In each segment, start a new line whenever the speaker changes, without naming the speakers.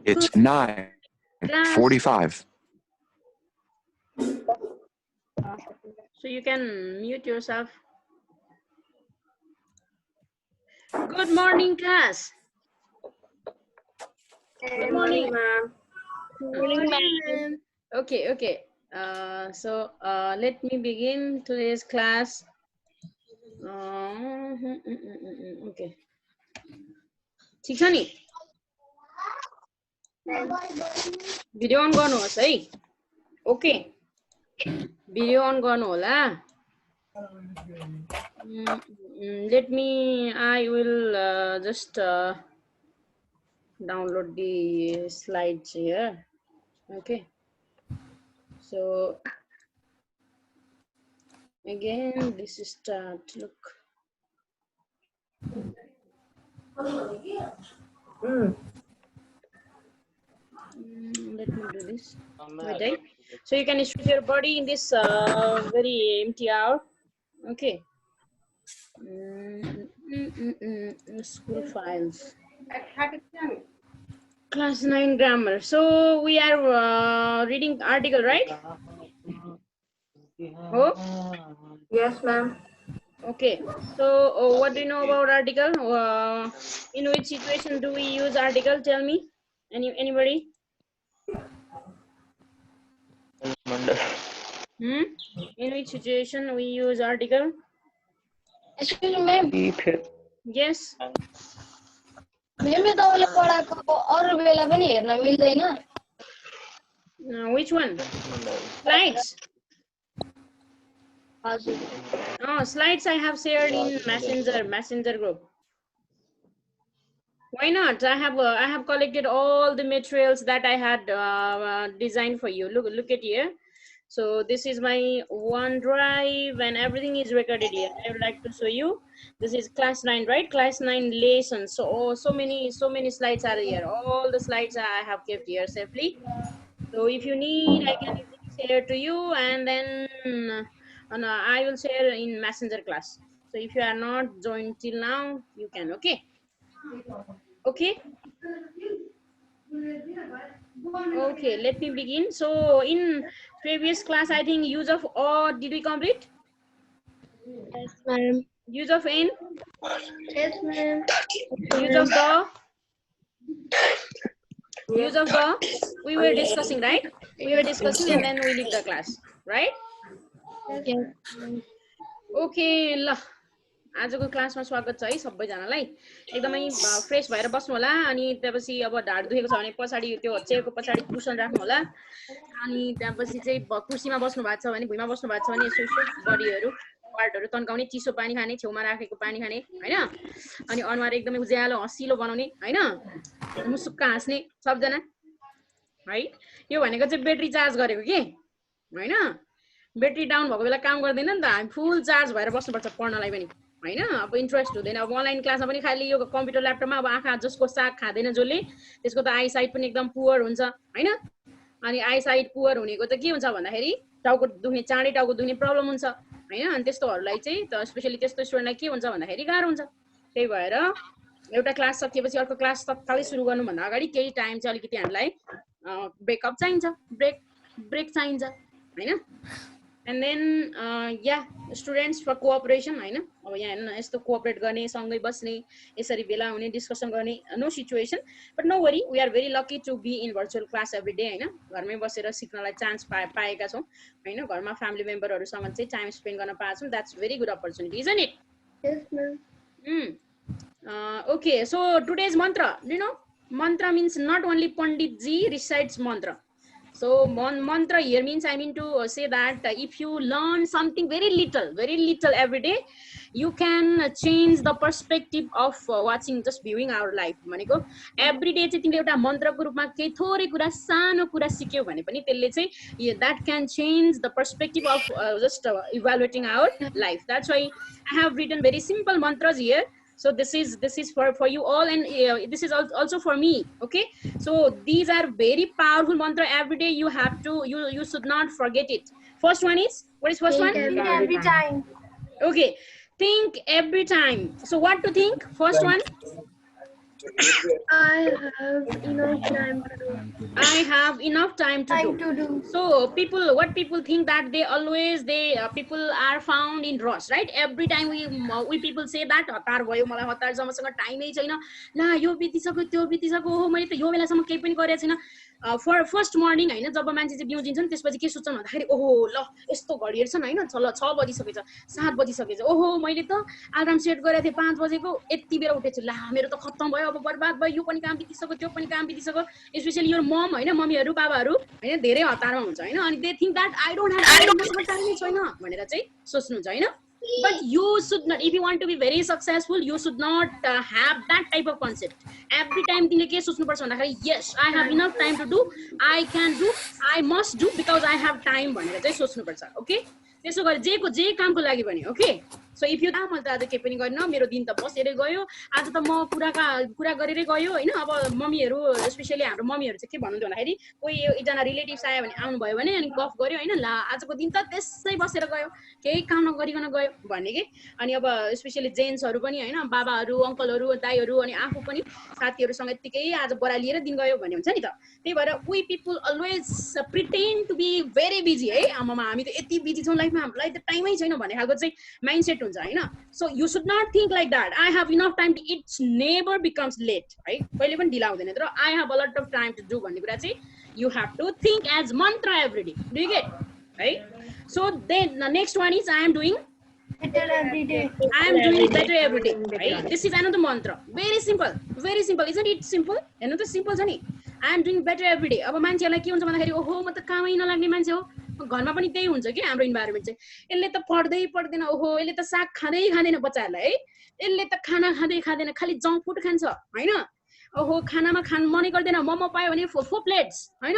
It's 9:45.
So you can mute yourself. Good morning, class. Good morning, ma'am. Good morning, ma'am. Okay. Let me begin today's class. Okay. ठिक छ नि video on गर्नुहोस् है okay video on गर्नु होला let me I will just download the slides here. Okay, so again this is start. Look, let me do this. Wait, so you can stretch your body in this very empty hour. Okay. School files. Class 9 grammar. So we are reading article, right? Oh?
Yes, ma'am.
Okay. So what do you know about article? In which situation do we use article? Tell me. Anybody? In which situation we use article?
Excuse me, ma'am.
Yes. Which one? Slides. Oh, slides I have shared in messenger group. Why not? I have collected all the materials that I had designed for you. Look at here. So this is my OneDrive and everything is recorded here. I would like to show you. This is class 9, right? Class 9 lessons. So many slides are here. All the slides I have kept here safely. So if you need, I can easily share to you, and then I will share in messenger class. So if you are not joined till now, you can. Okay. Okay, let me begin. So in previous class, I think use of or did we complete?
Yes, ma'am.
Use of in?
Yes, ma'am.
Use of the? Use of the? We were discussing, right? We were discussing and then we leave the class, right?
Yes.
Okay, ल आजको क्लासमा स्वागत छ है सबैजनालाई एकदमै fresh भएर बस्नु होला अनि त्यसपछि अब ढाड दुखेको छ भने पछाडी त्यो चेयरको पछाडी कुसन राख्नु होला अनि त्यसपछि चाहिँ कुर्सीमा बस्नु भएको छ भने भुइँमा बस्नु भएको छ भने यसो यसो बडीहरु पार्टहरु तन्काउने चिसो पानी खाने छेउमा राखेको पानी खाने हैन अनि अनुहार एकदमै उज्यालो हसिलो बनाउने हैन मुसुक्क हाँस्ने सबजना है यो भनेको चाहिँ ब्याट्री चार्ज गरेको के हैन ब्याट्री डाउन भएको बेला काम गर्दैन नि त हामी फुल चार्ज भएर बस्नुपर्छ पढ्नलाई पनि हैन अब इन्ट्रेस्ट हुँदैन अब अनलाइन क्लासमा पनि खाली यो कम्प्युटर ल्यापटपमा अब आँखा जसको साग खादैन जसले त्यसको त आई साइट पनि एकदम पुअर हुन्छ हैन अनि आई साइट पुअर हुनेको त के हुन्छ भन्दाखेरि टाउको दुख्ने चाँडै टाउको दुख्ने प्रब्लम हुन्छ हैन अनि त्यस्तोहरुलाई चाहिँ त स्पेशली त्यस्तो स्टुडेन्टलाई के हुन्छ भन्दाखेरि गाह्रो हुन्छ त्यही भएर एउटा क्लास सकिएपछि अर्को क्लास तत्कालै सुरु गर्नु भन्दा अगाडि केही टाइम चाहिँ अलिकति हामीलाई ब्रेकअप चाहिन्छ ब्रेक चाहिन्छ हैन and then yeah students for cooperation हैन अब यहाँ हेर्नु यस्तो कोअपरेट गर्ने सँगै बस्ने यसरी भेला हुने डिस्कसन गर्ने no situation but no worry we are very lucky to be in virtual class every day हैन घरमै बसेर सिक्नलाई चान्स पाएका छौं हैन घरमा फ्यामिली मेम्बरहरुसँग चाहिँ टाइम स्पेन्ड गर्न पाएछौं that's very good opportunity isn't it
Yes, ma'am.
Okay, so today's mantra, you know, mantra means not only Pandit ji recites mantra. So mantra here means I mean to say that if you learn something very little every day, you can change the perspective of watching, just viewing our life. भनेको every day चाहिँ तिमीले एउटा मन्त्रको रूपमा केही थोरै कुरा सानो कुरा सिक्यौ भने पनि त्यसले चाहिँ that can change the perspective of just evaluating our life. That's why I have written very simple mantras here. So this is for you all, and this is also for me. Okay, so these are very powerful mantra. Every day you have to you should not forget it. First one is, what is first one?
Think every time.
Okay, think every time. So what to think? First one,
I have enough time to do.
I have enough time to do. So people, what people think that they always people are found in rush, right? Every time we people say that हतार भयो मलाई हतार छ मसँग टाइमै छैन ला यो बितिसक्यो त्यो बितिसक्यो हो मैले त यो बेलासम्म केही पनि गरेको छैन फर फर्स्ट मर्निङ हैन जब मान्छे चाहिँ बिउजिन्छ नि त्यसपछि के सोच्छन् भन्दाखेरि ओहो ल यस्तो घडिएर छन् हैन ल 6 बजिसकेछ 7 बजिसकेछ ओहो मैले त अलार्म सेट गरेको थिएँ 5 बजेको यति बेला उठेछु ला मेरो त खत्तम भयो अब बर्बाद भयो यो पनि काम बितिसक्यो त्यो पनि काम बितिसक्यो स्पेशली यो मम हैन मम्मीहरु बाबाहरु हैन धेरै हतारमा हुन्छ हैन अनि they think that I don't have time छैन भनेर चाहिँ सोच्नुहुन्छ हैन but you should not, if you want to be very successful, you should not have that type of concept. Every time तिमीले के सोच्नु पर्छ भन्दाखेरि yes I have enough time to do, I can do, I must do because I have time भनेर चाहिँ सोच्नु पर्छ. Okay त्यसो गरे जे कामको लागि भने ओके सो इफ यु मैले त आज के पनि गरिन मेरो दिन त बसेरै गयो आज त म कुरा गरेरै गयो हैन अब मम्मीहरु स्पेशली हाम्रो मम्मीहरु चाहिँ के भन्नुहुन्छ भन्दाखेरि कोही एकजना रिलेटिभ्स आयो भने आउनु भयो भने अनि गफ गर्यो हैन ला आजको दिन त त्यसै बसेर गयो केही काम नगरिकन गयो भन्ने के अनि अब स्पेशली जेन्ट्सहरु पनि हैन बाबाहरु अंकलहरु दाइहरु अनि आफू पनि साथीहरुसँग यतिकै आज बरा लिएर दिन गयो भन्ने हुन्छ नि त त्यही भएर we people always pretend to be very busy है आमामा हामी त यति बिजी छौं लाइफमा हामीलाई त टाइमै छैन भन्ने खालको चाहिँ माइन्डसेट हुन्छ हैन so you should not think like that I have enough time to it's never becomes late है कहिले पनि ढिला हुँदैन तर I have a lot of time to do भन्ने कुरा चाहिँ you have to think as mantra every day do you get है so then the next one is I am doing
better every day.
I am doing better every day. Right? This is another mantra. Very simple. Very simple. Isn't it simple? हेर्नु त simple छ नि. I am doing better every day. अब मान्छेलाई के हुन्छ भन्दाखेरि ओहो म त कामै नलाग्ने मान्छे हो. घरमा पनि त्यही हुन्छ कि हाम्रो इन्भाइरोमेन्ट चाहिँ. यसले त पढ्दै पढ्दैन ओहो यसले त साग खाँदैन बच्चाहरुलाई है. यसले त खाना खाँदैन खाली जंक फुड खान्छ हैन. ओहो खानामा खान मनै गर्दैन मोमो पायो भने 4 प्लेट्स हैन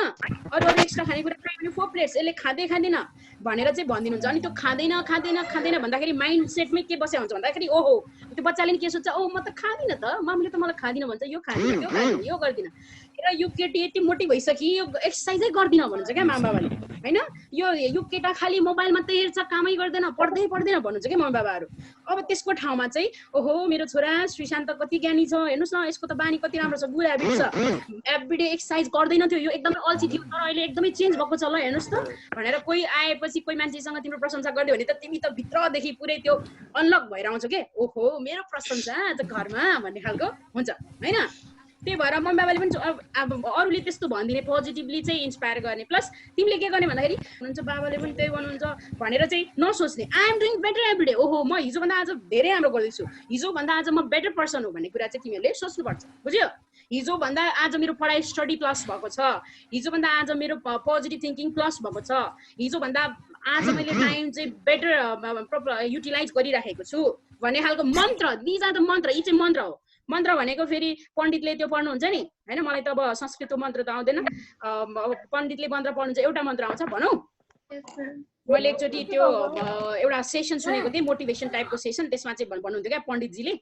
अरु एक्स्ट्रा खानेकुरा पायो भने 4 प्लेट्स यसले खाँदैन भनेर चाहिँ भन्दिनुहुन्छ अनि त्यो खाँदैन भन्दाखेरि माइन्ड सेटमै के बस्या हुन्छ भन्दाखेरि ओहो त्यो बच्चाले नि के सोच्छ ओ म त खादिन त मम्मीले त मलाई खादिन भन्छ यो खादिन त्यो खादिन यो गर्दिन र यो केटी यति मोटी भइसकी यो एक्सरसाइजै गर्दिन भन्छ के मामबाबाले हैन यो केटा खाली मोबाइल मात्रै हेर्छ कामै गर्दैन पढ्दै पढ्दैन भन्नुहुन्छ के मम्मी बाबाहरु अब त्यसको ठाउँमा चाहिँ ओहो मेरो छोरा श्रीशान्त कति ज्ञानी छ हेर्नुस् न यसको त बानी कति राम्रो छ गुड ह्याबिट छ एभ्रीडे एक्सरसाइज गर्दैन थियो यो एकदमै अल्छी थियो तर अहिले एकदमै चेन्ज भएको छ ल हेर्नुस् त भनेर कोही आएपछि कोही मान्छेसँग तिम्रो प्रशंसा गर्दियो भने त तिमी त भित्रदेखि पुरै त्यो अनलक भएर आउँछ के ओहो मेरो प्रशंसा आज घरमा भन्ने खालको हुन्छ हैन त्यही भएर मम्मी बाबाले पनि अब अरूले त्यस्तो भनिदिने पोजिटिभली चाहिँ इन्स्पायर गर्ने प्लस तिमीले के गर्ने भन्दाखेरि हुनुहुन्छ बाबाले पनि त्यही भन्नुहुन्छ भनेर चाहिँ नसोच्ने I am doing better every day ओहो म हिजोभन्दा आज धेरै राम्रो गर्दैछु हिजोभन्दा आज म बेटर पर्सन हो भन्ने कुरा चाहिँ तिमीहरूले सोच्नुपर्छ बुझ्यो हिजोभन्दा आज मेरो पढाइ स्टडी प्लस भएको छ हिजोभन्दा आज मेरो पोजिटिभ थिङ्किङ प्लस भएको छ हिजोभन्दा आज मैले टाइम चाहिँ बेटर युटिलाइज गरिराखेको छु भन्ने खालको मन्त्र दिज आर द मन्त्र यी चाहिँ मन्त्र हो मन्त्र भनेको फेरि पण्डितले त्यो पढ्नुहुन्छ नि हैन मलाई त अब संस्कृतको मन्त्र त आउँदैन पण्डितले मन्त्र पढ्नुहुन्छ एउटा मन्त्र आउँछ भनौँ मैले एकचोटि त्यो एउटा सेसन सुनेको थिएँ मोटिभेसन टाइपको सेसन त्यसमा चाहिँ भन्नुहुन्थ्यो क्या पण्डितजीले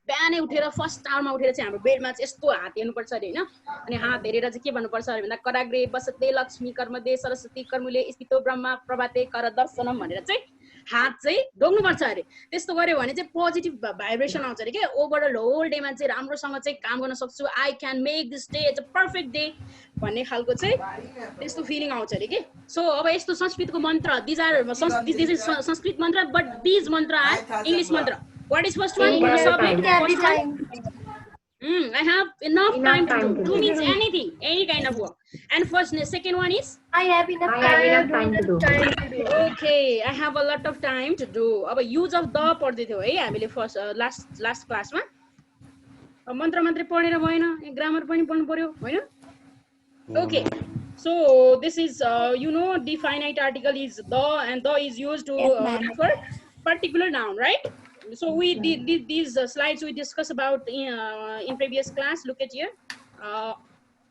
बिहानै उठेर फर्स्ट आवरमा उठेर चाहिँ हाम्रो बेडमा चाहिँ यस्तो हात हेर्नुपर्छ अरे हैन अनि हात हेरेर चाहिँ के भन्नुपर्छ अरे भन्दा कराग्रे बसते लक्ष्मी कर्मदे सरस्वती कर्मुले स्थितो ब्रह्मा प्रभाते कर दर्शनम भनेर चाहिँ हात चाहिँ ढोग्नुपर्छ अरे त्यस्तो गर्यो भने चाहिँ पोजिटिभ भाइब्रेसन आउँछ अरे के ओभरअल होल डेमा चाहिँ राम्रोसँग चाहिँ काम गर्न सक्छु I can make this day it's a perfect day भन्ने खालको चाहिँ त्यस्तो फिलिङ आउँछ अरे के सो अब यस्तो संस्कृतको मन्त्र दिज आर संस्कृत मन्त्र बट दिज मन्त्र आर इंग्लिश मन्त्र what is first one I have enough time to do. Do means anything, any kind of work. And second one is?
I have enough time to do.
Okay, I have a lot of time to do. अब use of the पढ्दै थियौ है हामीले first last क्लासमा मन्त्र मात्रै पढेर भएन ग्रामर पनि पढ्नु पर्यो हैन Okay, so this is you know the finite article is the and the is used to refer particular noun, right? So we did these slides we discussed about in previous class. Look at here.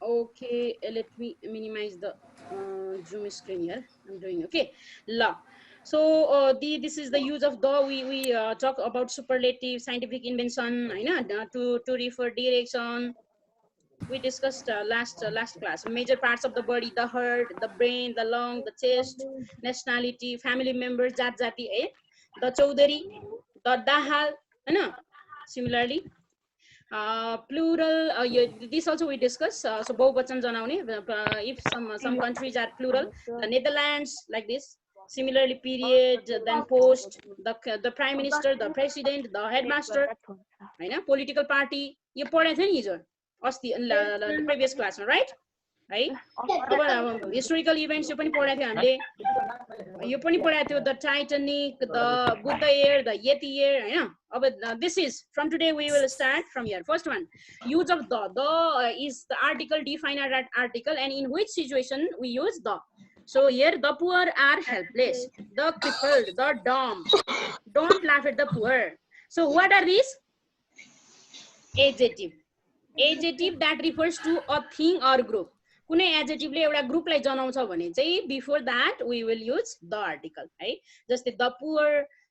Okay, let me minimize the Zoom screen here. I'm doing okay. La. So this is the use of the. We talk about superlative, scientific invention. I know to refer direction. We discussed last class. Major parts of the body: the heart, the brain, the lung, the chest, nationality, family members, jat jati, the chaudhary. The dahal, similarly, Plural, this also we discuss. So बहुवचन जनाउने, if some countries are plural, the Netherlands like this. Similarly, period, then post, the prime minister, the president, the headmaster, होइन, political party, यो पढाएको थियो नि हिजो अस्ति previous class मा, right? है, अब हिस्टोरिकल इभेन्ट्स यो पनि पढाएको थियो हामीले, यो पनि पढाएको थियो, the Titanic, the Buddha Air, the Yeti Air, हैन. अब this is from today we will start from here. First one, use of the is the article definite article and in which situation we use the. So here the poor are helpless, the crippled, the dumb. Don't laugh at the poor. So what are these? Adjective. Adjective that refers to a thing or group. कुनै एडजेक्टिभले एउटा ग्रुपलाई जनाउँछ भने चाहिँ before that we will use the article, है. जस्तै the poor,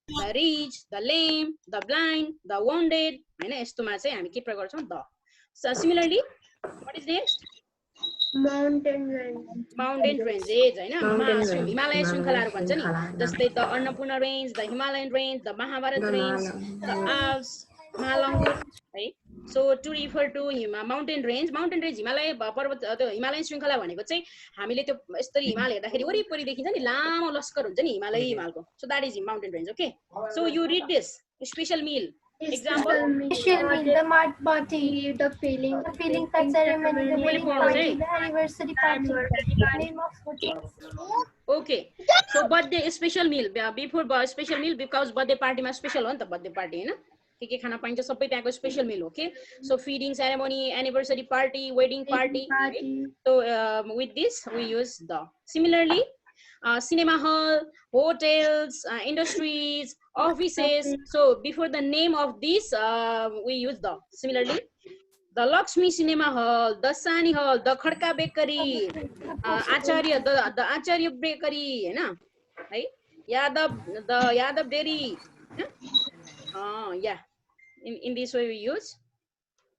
the rich, the lame, the blind, the wounded, हैन, यस्तोमा चाहिँ हामी के प्रयोग गर्छौँ? The. Similarly what is next?
Mountain range.
Mountain ranges, हैन, हिमालय श्रृङ्खलाहरू भन्छ नि, जस्तै the Annapurna range, the Himalayan range, the Mahabharat range, the Alps, Mahalangur, है. So to refer to mountain range, Himalaya पर्वत, त्यो हिमालयन श्रृङ्खला भनेको चाहिँ हामीले त्यो यसरी हिमाल हेर्दाखेरि वरिपरि देखिन्छ नि, लामो लस्कर हुन्छ नि हिमालको. So that is mountain range. Okay, so you read this. Special meal example,
the mud party, the feeling fest ceremony, the wedding party, the anniversary party, name of.
Okay, so birthday special meal, before special meal, because birthday party ma special हो नि त, birthday party हैन, के खाना पाइन्छ सबै त्यहाँको special meal. Okay, so feeding ceremony, anniversary party, wedding party. So with this we use the. Similarly, cinema hall, hotels, industries, offices. So before the name of this we use the. Similarly, the Lakshmi Cinema Hall, the Sani Hall, the Khadka Bakery, Acharya, the Acharya Bakery, हैन, है, the Yadav Dairy. Yeah, in this way we use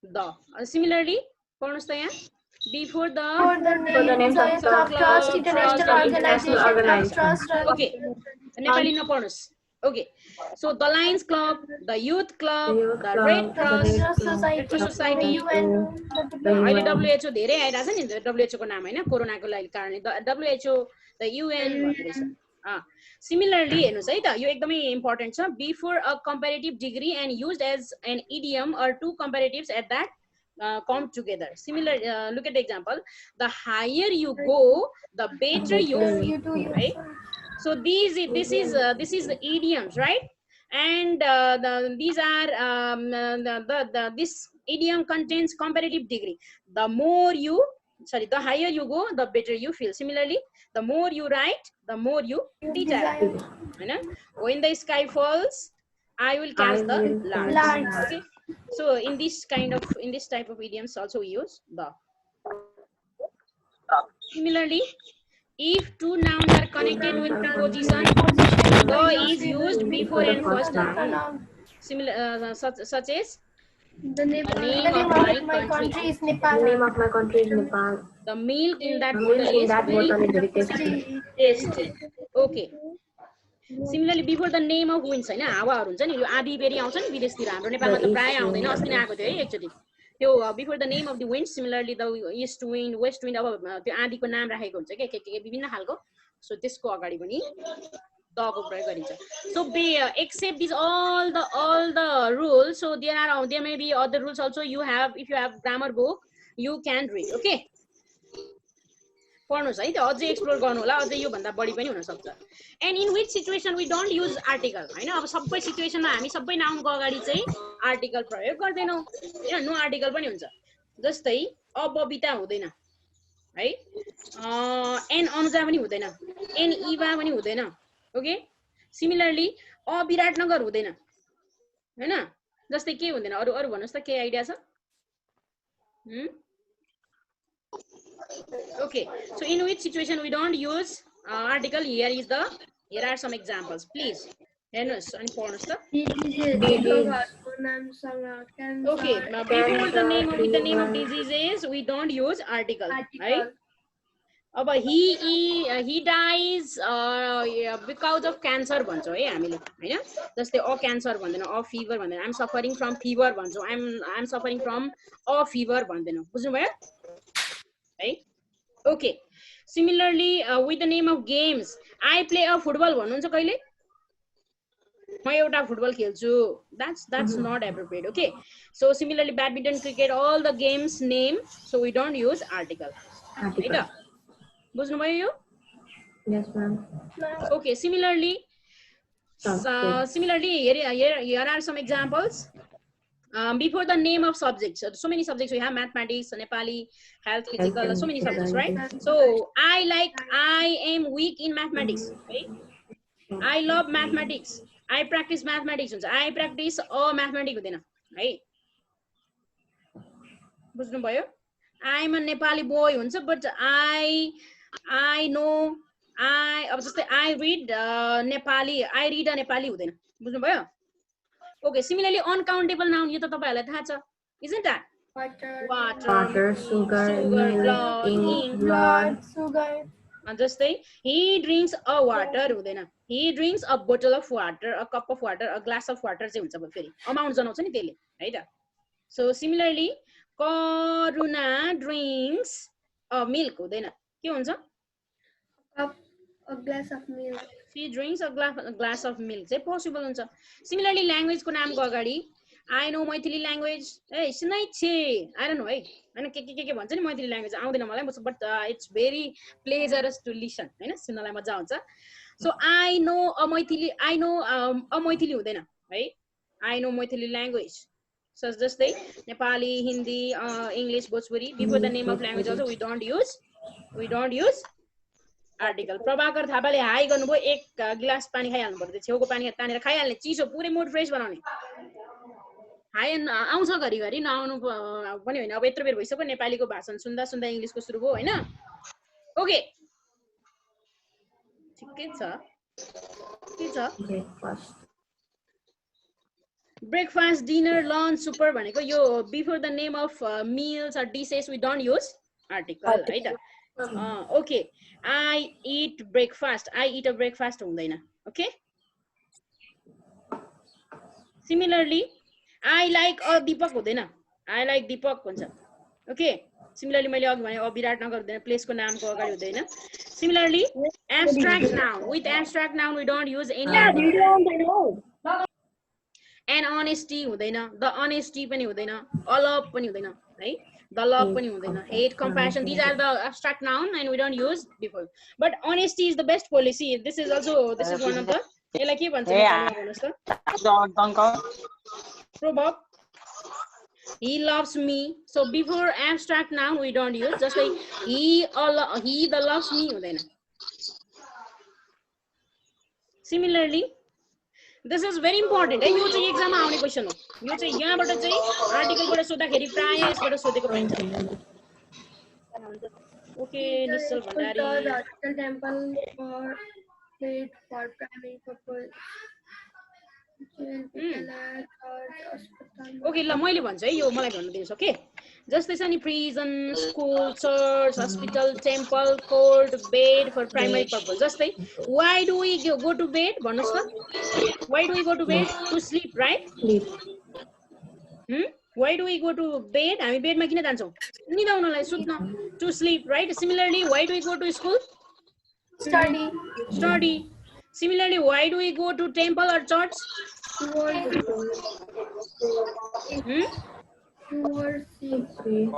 the. Similarly, पढ्नुस् त यहाँ, before the
names of trust, international organization.
Okay, Nepali नपढ्नुस्. Okay, so the Lions Club, the Youth Club, the Red Cross, Society,
UN,
अहिले WHO धेरै आइरहेछ नि, WHO को नाम हैन, कोरोनाको कारणले WHO, the UN भनिरहेछ. Similarly, हेर्नुस् है त, यो एकदमै इम्पोर्टेन्ट छ. Before a comparative degree and used as an idiom or two comparatives at that come together. Similar, look at the example. The higher you go, the better you feel, right? So this is the idioms, right? And these are this idiom contains comparative degree. The higher you go, the better you feel. Similarly, the more you write, the more you desire. When the sky falls, I will catch the larks. Okay? So in this type of idioms also we use the. Similarly, if two nouns are connected with preposition, the is used before and first noun. Similar, such as
the name of my country is Nepal.
The name of my country is Nepal.
The milk in that bottle is very tasty. Okay. Similarly, before the name of winds, हैन, हावाहरु हुन्छ नि, यो आधी बेरी आउँछ नि विदेशतिर, हाम्रो नेपालमा त प्राय आउँदैन, अस्ति नै आएको थियो है एक्चुअली. त्यो before the name of the wind, similarly the east wind, west wind, अब त्यो आधीको नाम राखेको हुन्छ के विभिन्न खालको. सो त्यसको अगाडि पनि the को प्रयोग गरिन्छ. So except these all the rules, so there may be other rules also. You have, if you have grammar book, you can read. Okay, पढ्नुस् है त, अझै एक्सप्लोर गर्नु होला, अझै यो भन्दा बढी पनि हुन सक्छ. And in which situation we don't use article, हैन, अब सबै सिचुएसनमा हामी सबै नाउनको अगाडि चाहिँ आर्टिकल प्रयोग गर्दैनौ, हैन, नो आर्टिकल पनि हुन्छ. जस्तै अबबिता हुँदैन है, एन अनुजा पनि हुँदैन, एन इवा पनि हुँदैन. ओके, सिमिलरली अविराटनगर हुँदैन, हैन, जस्तै के हुँदैन, अरु भन्नुस् त, के आइडिया छ? Okay, so in which situation we don't use article? Here are some examples. Please, हेर्नुस् अनि पढ्नुस् त. Okay, before the name of diseases we don't use article, right? अब he dies because of cancer भन्छौँ है हामीले हैन जस्तै अ क्यान्सर भन्दैन अ फिभर भन्दैन I am suffering from fever भन्छौँ I am suffering from a fever भन्दैनौँ बुझ्नुभयो है okay similarly with the name of games I play a football भन्नुहुन्छ कहिले म एउटा फुटबल खेल्छु that's not appropriate okay so similarly badminton cricket all the games name so we don't use article है त बुझ्नुभयो यो
Yes, ma'am.
okay similarly here are some examples before the name of subjects so many subjects we have mathematics Nepali health physical so many subjects right so I am weak in mathematics right I love mathematics I practice mathematics हुन्छ I practice mathematics हुँदैन है बुझ्नुभयो I am a Nepali boy हुन्छ but I know अब जस्तै I read Nepali I read a Nepali हुँदैन बुझ्नुभयो okay similarly uncountable noun यो त तपाईहरुलाई थाहा छ isn't that
Water, sugar, milk, ink, blood,
sugar.
जस्तै he drinks a water हुँदैन he drinks a bottle of water a cup of water a glass of water चाहिँ हुन्छ फेरि अमाउन्ट जनाउँछ नि त्यसले है त so similarly Karuna drinks a milk हुँदैन के हुन्छ
A glass of milk.
she drinks a glass of milk चाहिँ पोसिबल हुन्छ सिमिलरली ल्याङ्ग्वेजको नामको अगाडि आई नो मैथिली ल्याङ्ग्वेज ए सुनाइ छे आई डोन्ट नो है हैन के भन्छ नि मैथिली ल्याङ्ग्वेज आउँदैन मलाई but it's very pleasurous to listen हैन सुन्नलाई मजा आउँछ so I know a Maithili हुँदैन है I know Maithili language so जस्तै Nepali Hindi English Bhojpuri before the name of language also we don't use article Prabhakar थापाले हाई गर्नुभयो एक गिलास पानी खाइहाल्नु पर्छ छेउको पानी तानेर खाइहाल्ने चिसो पुरै मुड फ्रेस बनाउने हाई आउँछ घरिघरि नआउनु पनि होइन अब यत्रो बेर भइसक्यो नेपालीको भाषण सुन्दा सुन्दा इङ्ग्लिसको सुरु भयो होइन ओके ठिकै छ ब्रेकफास्ट डिनर लन्च सुपर भनेको यो before the name of meals or dishes we don't use article है त okay I eat a breakfast हुँदैन okay similarly I like a Deepak हुँदैन I like Deepak हुन्छ okay similarly मैले अघि भने विराटनगर हुँदैन प्लेसको नामको अगाडि हुँदैन similarly abstract noun with abstract noun we don't use any and honesty हुँदैन the honesty पनि हुँदैन love पनि हुँदैन है the love पनि हुँदैन hate compassion these are the abstract noun and we don't use before but honesty is the best policy this is one of the यसलाई के भन्छ भन्नुस् त proverb he loves me so before abstract noun we don't use just like he the loves me हुँदैन similarly this is very important है यो चाहिँ एक्जाममा आउने question हो यो चाहिँ यहाँबाट चाहिँ आर्टिकलबाट सोध्दाखेरि प्राय यसबाट सोधेको पाइन्छ okay Nishchal Bhandari
temple for paid for primary purpose
okay ल मैले भन्छु है यो मलाई भन्नु दिनुस् ओके जस्तै छ नि prison school church hospital temple court bed for primary purpose जस्तै why do we go to bed भन्नुस् त why do we go to bed to sleep right why do we go to bed हामी बेडमा किन जान्छौं निदाउनलाई सुत्न to sleep right similarly why do we go to school study similarly why do we go to temple or church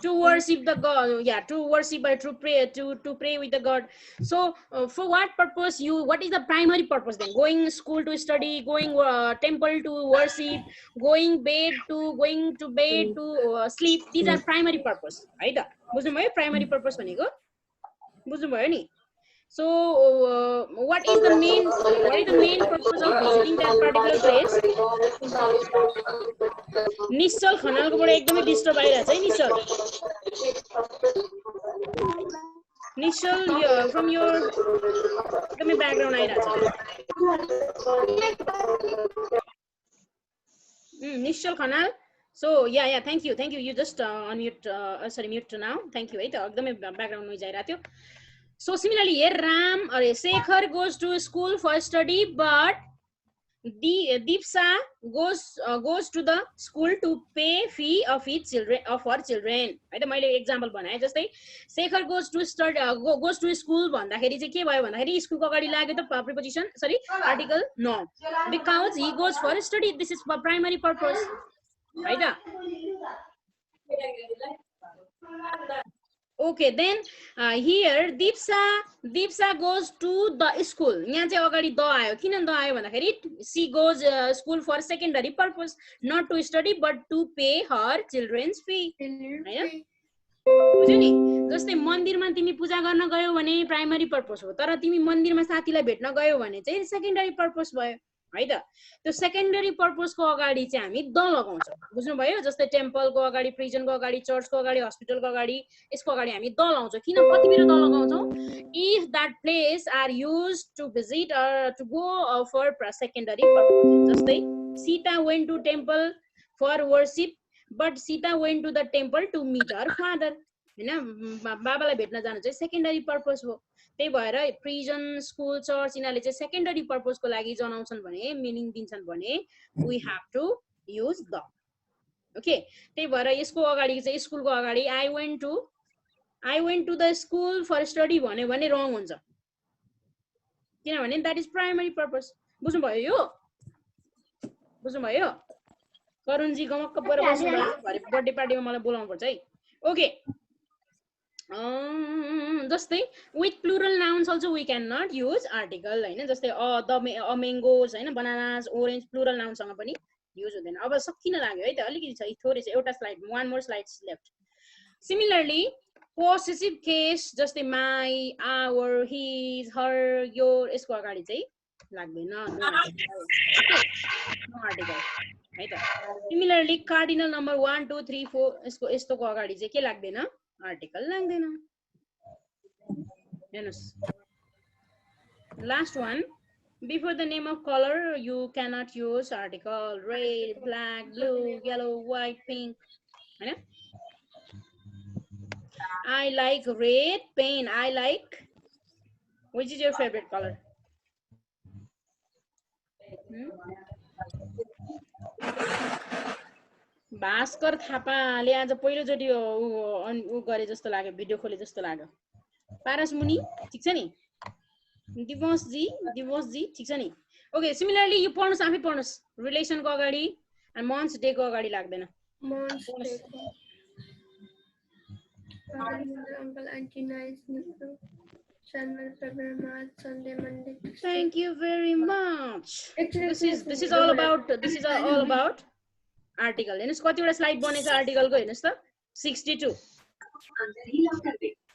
to worship the god to worship to pray to pray with the god so for what purpose what is the primary purpose then going school to study going temple to worship going to bed to sleep these are primary purpose है त बुझ्नु भयो primary purpose भनेको बुझ्नु भयो नि so what is the main purpose of visiting that particular place निश्चल खनालकोबाट एकदमै disturb आइरहेछ है निश्चल from your एकदमै ब्याकग्राउन्ड आइरहेछ निश्चल Khanal so yeah thank you you just unmute sorry mute now thank you है त एकदमै ब्याकग्राउन्ड नोइज आइरहेको थियो So similarly here Shekhar goes to school for study, but Deepsa goes to the school to pay fee of her children. है त मैले example बनाए जस्तै Shekhar goes to study goes to school भन्दाखेरि चाहिँ के भयो भन्दाखेरि स्कुलको अगाडि लाग्यो त preposition sorry article no because he goes for study. This is for primary purpose है त. Okay, then here Deepsa goes to the school. यहाँ चाहिँ अगाडि द आयो. किन द आयो भन्दाखेरि she goes school for secondary purpose, not to study but to pay her children's fee. हैन बुझ्यौ नि. जस्तै मन्दिरमा तिमी पूजा गर्न गयौ भने प्राइमरी पर्पस हो, तर तिमी मन्दिरमा साथीलाई भेट्न गयौ भने चाहिँ सेकेन्डरी पर्पस भयो है त. त्यो सेकेन्डरी पर्पसको अगाडि चाहिँ हामी द लगाउँछौँ. बुझ्नुभयो. जस्तै टेम्पलको अगाडि, प्रिजनको अगाडि, चर्चको अगाडि, हस्पिटलको अगाडि, यसको अगाडि हामी द लगाउँछौँ. किन कति बेला द लगाउँछौँ? If that place are used to visit or to go for secondary purpose. जस्तै Sita went to temple for worship but Sita went to the temple to meet her father. हैन बाबालाई भेट्न जानु चाहिँ सेकेन्डरी पर्पस हो. त्यही भएर प्रिजन, स्कुल, चर्च यिनीहरूले चाहिँ सेकेन्डरी पर्पसको लागि जनाउँछन् भने, मिनिङ दिन्छन् भने we have to use the. Okay, त्यही भएर यसको अगाडि चाहिँ स्कुलको अगाडि I went to the school for study भन्यो भने रङ हुन्छ. किनभने that is primary purpose. बुझ्नुभयो यो? बुझ्नुभयो? करुणजी गमक्क परेर बस्नु भएको छ. भरे बर्थडे पार्टीमा मलाई बोलाउनु पर्छ है. ओके, जस्तै with plural nouns also we cannot use article हैन. जस्तै the mangoes हैन, bananas, orange plural noun सँग पनि युज हुँदैन. अब सकिन लाग्यो है त, अलिकति छ थोरै छ, एउटा slide, one more slide left. Similarly possessive case जस्तै my, our, his, her, your यसको अगाडि चाहिँ लाग्दैन, नो आर्टिकल है त. सिमिलरली कार्डिनल नम्बर 1 2 3 4 यसको यस्तोको अगाडि चाहिँ के लाग्दैन? आर्टिकल लाग्दैन. हेर्नुस्, last one, before the name of colour you cannot use article. Red, black, blue, yellow, white, pink हैन. I like red pen. I like, which is your favorite color? Bhaskar थापाले आज पहिलोचोटि उ गरे जस्तो लाग्यो, भिडियो खोले जस्तो लाग्यो. पारस मुनि ठीक छ नि? दिवस जी ठीक छ नि? ओके, सिमिलरली यो पढ्नुस्, आफै पढ्नुस्. रिलेसनको अगाडि अनि मन्थ्स डे को अगाडि लाग्दैन.
Months day. Uncle, auntie, nice, January, February, March, Sunday, Monday.
Thank you very much. This is all about article. हेर्नुस् कतिवटा स्लाइड बनेछ आर्टिकलको, हेर्नुस् त 62.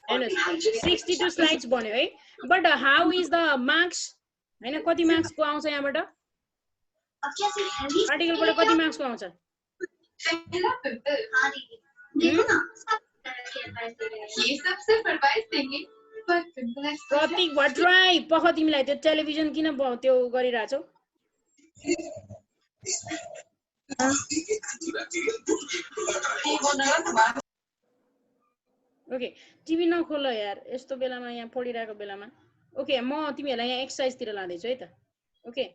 हेर्नुस् 62 स्लाइड्स बन्यो है. But how is the marks हैन, कति मार्क्स को आउँछ यहाँबाट? आर्टिकलबाट कति मार्क्स को आउँछ? प्रतीक भट्टराई, पख तिमीलाई त्यो टेलिभिजन किन त्यो गरिरहेछौ? ओके, टिभी नखोल यार यस्तो बेलामा, यहाँ पढिरहेको बेलामा. ओके, म तिमीहरूलाई यहाँ एक्सरसाइज तिर लाँदैछु है त. Okay,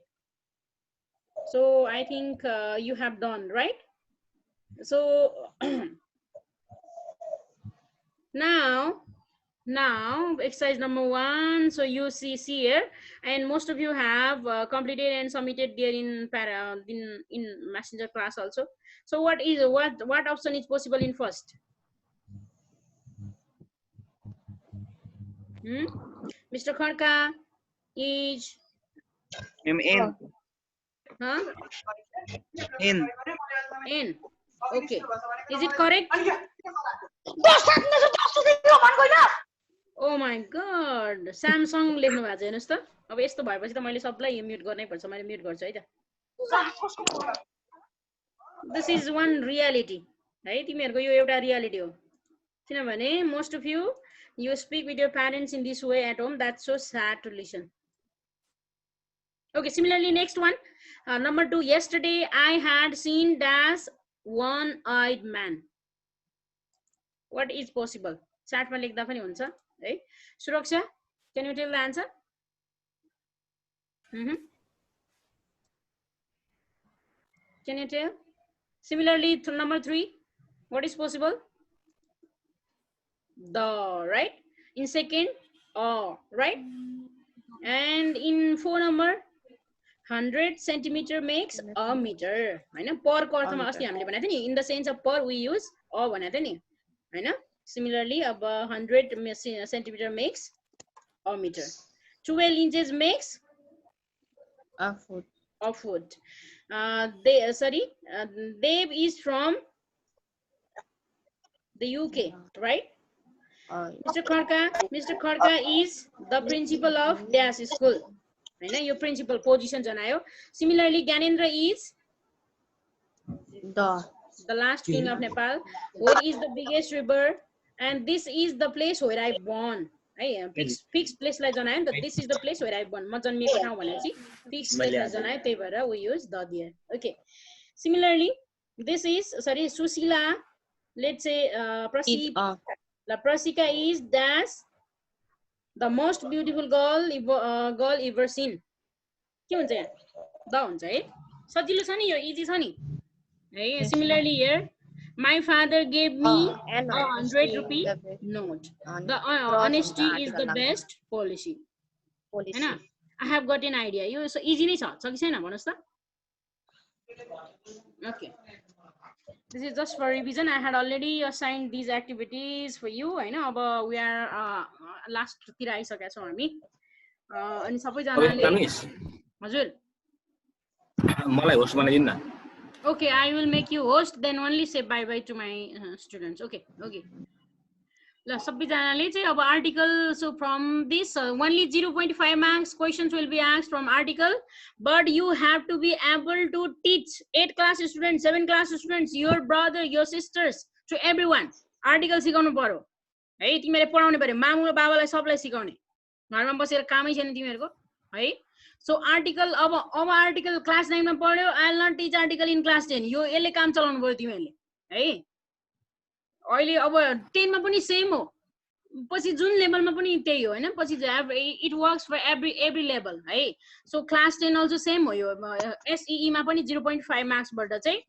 so I think you have done right. So now exercise number 1. So you see here, and most of you have completed and submitted there in messenger class also. So what option is possible in first? Mr. Kharka is
in.
Huh?
In.
Okay, is it correct? Oh my god, Samsung लेख्नु भएको छ. हेर्नुस् त, अब यस्तो भएपछि त मैले सबलाई म्युट गर्नै पर्छ. मैले म्युट गर्छु है त. This is one reality है, तिमीहरुको यो एउटा रियालिटी हो. किनभने most of you speak with your parents in this way at home. That's so sad to listen. Okay, similarly next one, number 2, yesterday I had seen dash one-eyed man. What is possible? च्याटमा लेख्दा पनि हुन्छ है सुरक्षा can you tell the answer can you tell similarly number 3 what is possible the right in second right and in 4 number 100 centimeter makes a meter हैन पर को अर्थमा अस्ति हामीले भनेको थियो नि in the sense of per we use a भनेको थियो नि हैन similarly अब 100 centimeter makes a meter 12 inches makes
A foot.
a foot Dave is from the UK right Mr. Kharka is the principal of dash school हैन यो principal position जनायो similarly Gyanendra is the last king of Nepal where is the biggest river and this is the place where I born है fix place लाई जनायो नि त this is the place where I born म जन्मिएको ठाउँ भनेपछि fix place लाई जनायो त्यही भएर we use the there okay similarly this is Susila let's say Prasika is dash the most beautiful girl ever seen के हुन्छ यहाँ द हुन्छ है सजिलो छ नि यो इजी छ नि है similarly here my father gave me a 100 rupee note the honesty is the best policy हैन I have got an idea यो इजी नै छ कि छैन भन्नुस् त okay this is just for revision I had already assigned these activities for you हैन अब we are last तिर आइसकेका छौं हामी अनि सबै जनाले हजुर
मलाई होस्ट बनाइदिनु न
okay I will make you host then only say bye bye to my students okay ल सबै जनाले चाहिँ अब article so from this only 0.5 marks questions will be asked from article but you have to be able to teach 8 class students 7 class students your brother your sisters to everyone article सिकाउनु पर्यो है तिमीले पढाउनु पर्यो मामु र बाबालाई सबलाई सिकाउने घरमा बसेर कामै छैन तिमीहरुको है सो आर्टिकल अब आर्टिकल क्लास 9 मा पढ्यो I will not teach article in class 10 यो यसले काम चलाउनु पर्यो तिमीहरुले है अहिले अब 10 मा पनि सेम हो पछि जुन लेभलमा पनि त्यही हो हैन पछि it works for every level है सो क्लास 10 अल्सो सेम हो यो एसईई मा पनि 0.5 मार्क्स बाट चाहिँ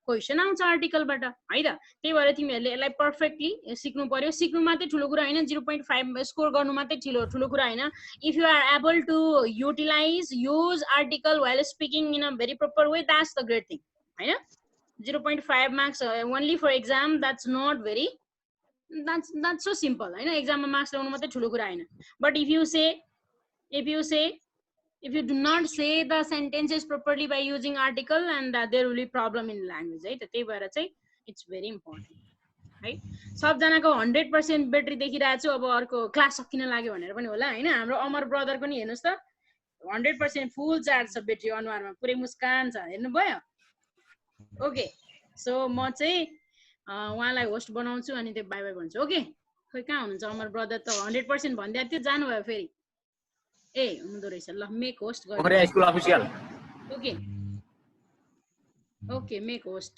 क्वेशन आउँछ आर्टिकलबाट है त त्यही भएर तिमीहरुले यसलाई पर्फेक्टली सिक्नु पर्यो सिक्नु मात्रै ठुलो कुरा हैन 0.5 स्कोर गर्नु मात्रै ठुलो कुरा हैन if you are able to utilize use article while speaking in a very proper way that's the great thing हैन 0.5 marks only for exam that's not very that's so simple हैन एक्जाम मा marks ल्याउनु मात्रै ठुलो कुरा हैन but if you do not say the sentences properly by using article and there will be problem in language है त त्यही भएर चाहिँ it's very important है सब जनाको 100% ब्याट्री देखिरहेको छु अब अर्को क्लास सकिन लाग्यो भनेर पनि होला हैन हाम्रो अमर ब्रदर पनि हेर्नुस् त 100% फुल चार्ज छ ब्याट्री अनुहारमा पुरै मुस्कान छ हेर्नु भयो ओके सो म चाहिँ उहाँलाई होस्ट बनाउँछु अनि त्यो बाइ बाइ भन्छु ओके खै कहाँ हुनुहुन्छ अमर ब्रदर त 100% भन्दै थियो जानु भयो फेरि ए हुँदो रहेछ ल मेक होस्ट गर्नु
school official
okay make host